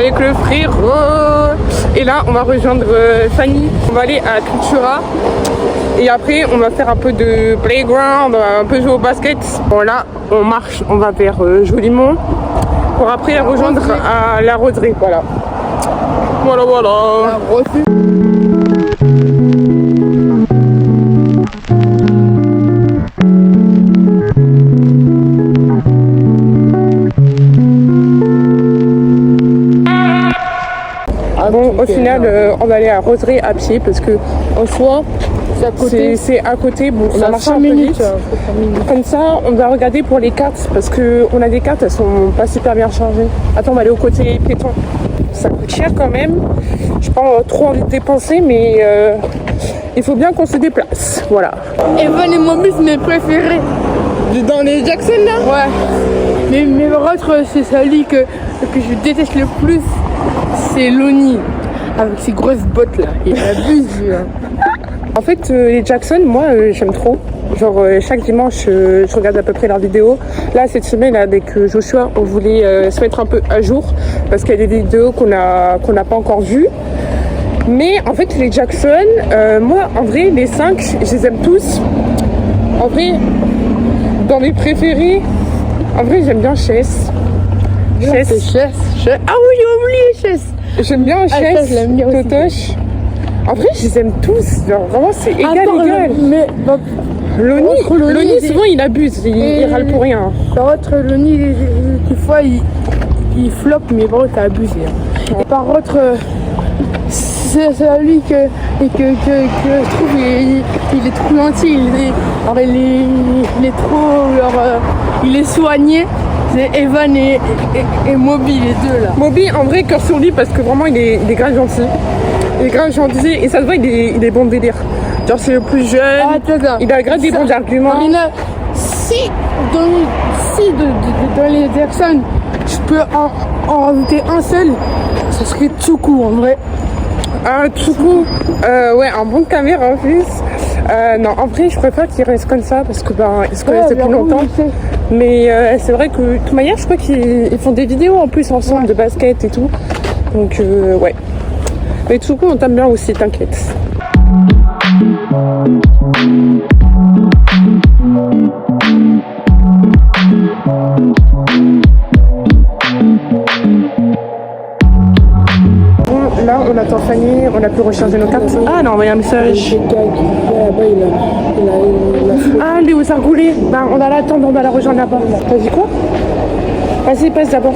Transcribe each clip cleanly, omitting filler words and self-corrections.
avec le frérot. Et là, on va rejoindre Fanny. On va aller à Cultura. Et après, on va faire un peu de playground, un peu jouer au basket. Bon, là, on marche, on va vers Jolimont. Pour après rejoindre à la Roseraie. Voilà. Voilà, voilà. Bon, au final, on va aller à Roseraie à pied parce que en soi, c'est à côté. Bon, ça marche un peu vite. Comme ça, on va regarder pour les cartes parce que on a des cartes, elles sont pas super bien chargées. Attends, on va aller au côté piéton. Ça coûte cher quand même. J'ai pas trop envie de dépenser, mais il faut bien qu'on se déplace. Voilà. Evan et Moby, c'est mes préférés. Dans les Jackson là? Ouais. Mais par contre, c'est celui que je déteste le plus. C'est Lonnie, avec ses grosses bottes là, il abuse lui. En fait, les Jackson, moi j'aime trop. Genre chaque dimanche, je regarde à peu près leurs vidéos. Là, cette semaine, avec Joshua, on voulait se mettre un peu à jour parce qu'il y a des vidéos qu'on n'a pas encore vues. Mais en fait, les Jackson, moi en vrai, les 5, je les aime tous. En vrai, dans mes préférés, en vrai, j'aime bien Chess. Chess. Ah oui, j'ai oublié Chess. J'aime bien Chess, Totoche. En vrai, je les aime tous. Genre, vraiment, c'est égal. Mais Lonnie, souvent, il abuse. Il râle pour rien. Par contre, Lonnie, des fois, il floppe, mais bon, t'as abusé. Et par contre, c'est lui que je trouve, il est trop gentil. Il est trop... il est soigné. C'est Evan et Moby, les deux là. Moby, en vrai, cœur sur lui parce que vraiment, il est grave gentil. Il est grave gentil et ça se voit, il est bon de délire. Genre, c'est le plus jeune. Il a grave des bons arguments. Il a, si dans les Jackson, je peux en rajouter un seul, ça serait Tsuku en vrai. Ah, Tsuku, ouais, un bon caméra en plus. Non, en vrai, je préfère qu'il reste comme ça parce que ils se connaissent depuis longtemps. Mais c'est vrai que, de toute manière, je crois qu'ils font des vidéos en plus ensemble de basket et tout. Donc, ouais. Mais Tsuku, on t'aime bien aussi, t'inquiète. Bon, là, on attend Fanny, on a pu recharger nos cartes. Ah, non, envoyé un message. Ah, Léo Sargoulé. Ben, on va l'attendre, on va la rejoindre là-bas. T'as dit quoi? Vas-y, passe d'abord.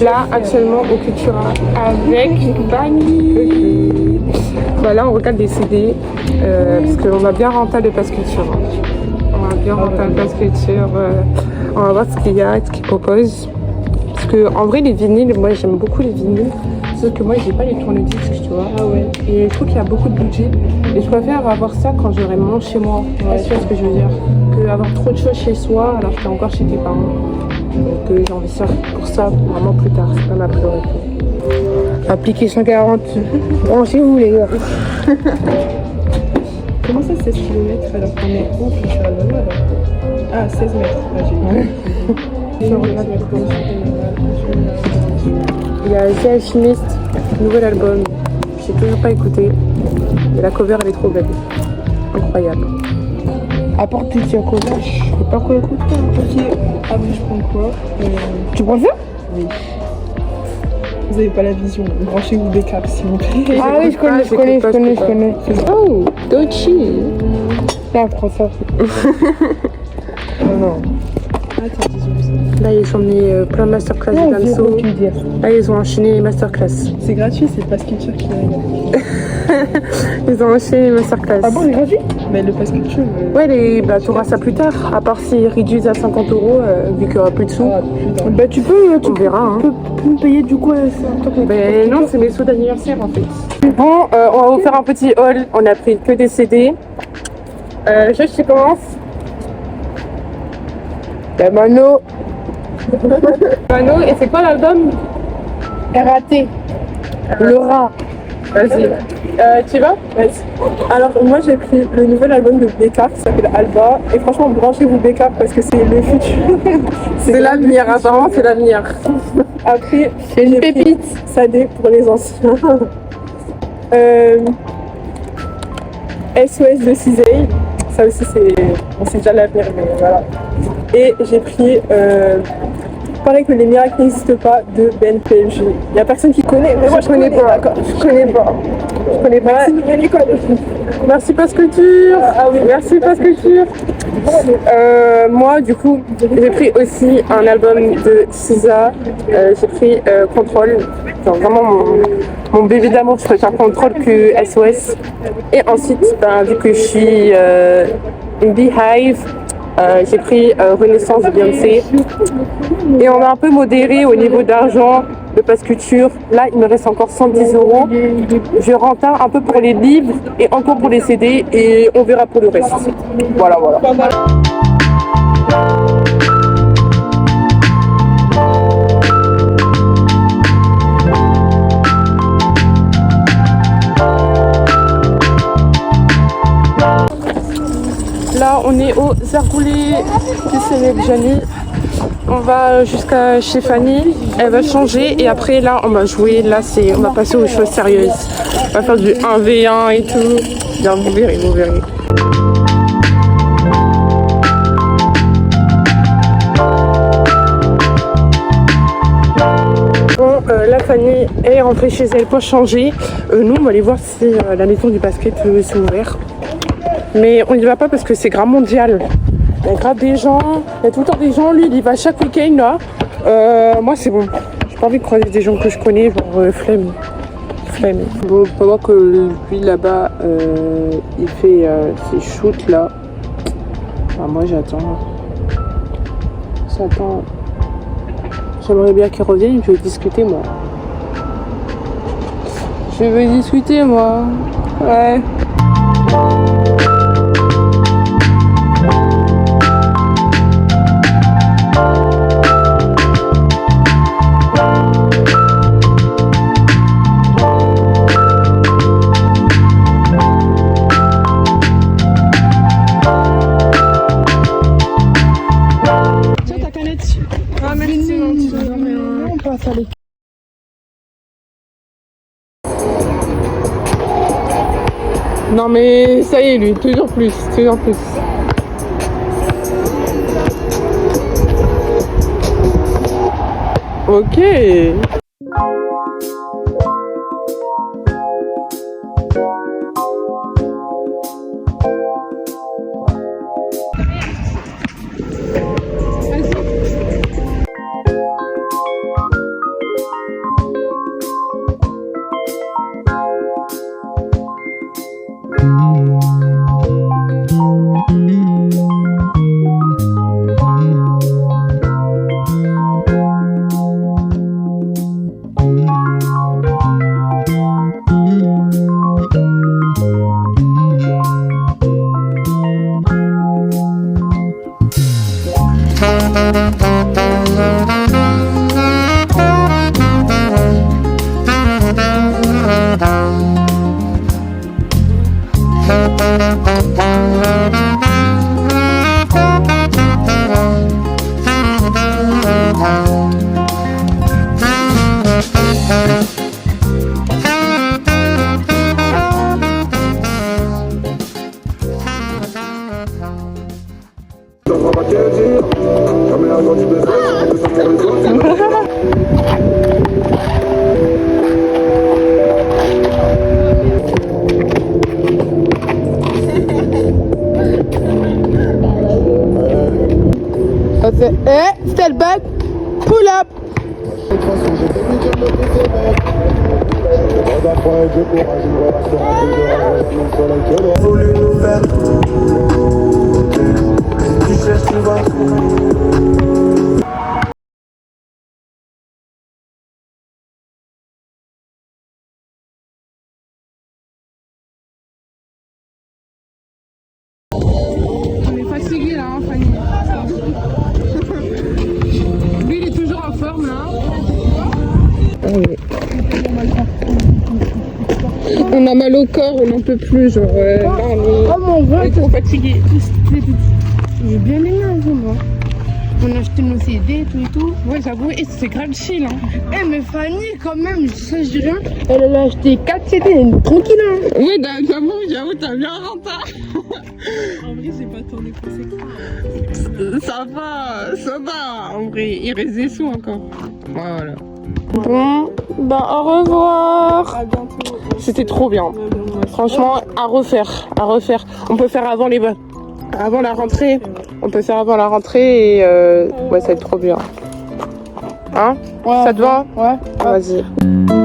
Là, actuellement au Cultura avec Bani. Voilà, on regarde des CD parce qu'on va bien rentrer le pass Culture. On va bien rentrer le pass Culture. On va voir ce qu'il y a, ce qu'ils proposent. Parce que en vrai, les vinyles, moi j'aime beaucoup les vinyles. Sauf que moi j'ai pas les tourne-disques, tu vois. Ah ouais. Et je trouve qu'il y a beaucoup de budget. Et je préfère avoir ça quand je vraiment chez moi. Ouais, tu vois ce que je veux dire. Que avoir trop de choses chez soi alors que t'es encore chez tes parents. Donc j'ai envie de faire pour ça vraiment plus tard, c'est pas ma priorité. Application 40, branchez-vous les gars. Comment ça 16 km alors qu'on est où puis sur la alors? Ah 16 mètres, là j'ai vu. Il y a The Alchemist, nouvel album, j'ai toujours pas écouté. Mais la cover elle est trop belle, incroyable. Apporte tes cover, je sais pas quoi écouter. Ok, après je prends quoi Tu prends ça? Oui. Vous avez pas la vision, branchez-vous des câbles s'il vous plaît. Ah oui, je connais. Oh, Dochi. Là, prends ça. Non. Attends, désolé. Là, ils ont mis plein de masterclass de Damso. Là, ils ont enchaîné les masterclass. C'est gratuit, c'est Pass Culture qui règle. Ils ont enchaîné les masterclass. Ah bon, c'est gratuit? Mais le Pass Culture. Ouais, bah, tu auras ça plus tard. À part s'ils réduisent à 50 €, vu qu'il n'y aura plus de sous. Ah, putain. Bah tu peux verra, hein. me payer du coup Mais non, c'est mes sous d'anniversaire en fait. Bon, on va vous faire un petit haul. On a pris que des CD. Je commence. La Mano Mano, et c'est quoi l'album? RAT. Le rat. Vas-y. Tu vas? Vas-y. Alors, moi j'ai pris le nouvel album de Becca qui s'appelle Alba. Et franchement, branchez-vous Becca parce que c'est le futur. C'est l'avenir, apparemment c'est l'avenir. Après, C'est une j'ai pris pépite. Sadé pour les anciens. SOS de Cizay. Ça aussi, c'est déjà l'avenir, mais voilà. Et j'ai pris pareil que les miracles n'existent pas de Ben PLG. Il n'y a personne qui connaît, mais moi je connais pas. D'accord. Je connais pas. Merci Pass Culture. Ah oui, Merci Pass Culture. Moi, du coup, j'ai pris aussi un album de SZA. J'ai pris Control. Genre vraiment mon bébé d'amour, je préfère Control que SOS. Et ensuite, vu que je suis une Beehive, j'ai pris Renaissance de Beyoncé. Et on a un peu modéré au niveau d'argent de Pass Culture. Là, il me reste encore 110 €. Je rentare un peu pour les livres et encore pour les CD et on verra pour le reste. Voilà. Là, on est au Zargoulé du Sénégal. On va jusqu'à chez Fanny, elle va changer et après là on va jouer, on va passer aux choses sérieuses. On va faire du 1v1 et tout. Bien, vous verrez. Bon, la Fanny est rentrée chez elle pour changer. Nous on va aller voir si la maison du basket s'est ouverte. Mais on n'y va pas parce que c'est grave mondial. Il y a grave des gens, il y a tout le temps des gens, lui il y va chaque week-end là. Moi c'est bon, j'ai pas envie de croiser des gens que je connais, genre flemme. Bon, pendant que lui là-bas il fait ses shoots là, moi j'attends. J'aimerais bien qu'il revienne, je veux discuter moi. Ouais. Non mais ça y est lui, toujours plus. Ok. Step back, pull up. On est fatigué là, hein, Fanny. Lui, il est toujours en forme là. On a mal au corps, on n'en peut plus. Genre, là, Oh mon on gars, est trop fatigué. j'ai bien aimé un jour, moi. On a acheté nos CD, tout et tout. Ouais, j'avoue, et c'est grave chill. Hein. Eh, mais Fanny, quand même, ça, je dis rien. Elle a acheté 4 CD, tranquille, hein. Oui, j'avoue, t'as bien rentable. En vrai, j'ai pas tourné conséquent. Ça va. En vrai, il reste des sous encore. Voilà. Bon, bah au revoir. À bientôt. C'était trop bien. Franchement, à refaire. On peut faire avant la rentrée. On peut faire avant la rentrée et ouais, ça va être trop bien. Hein? Ouais, Ça te va? Ouais. Vas-y.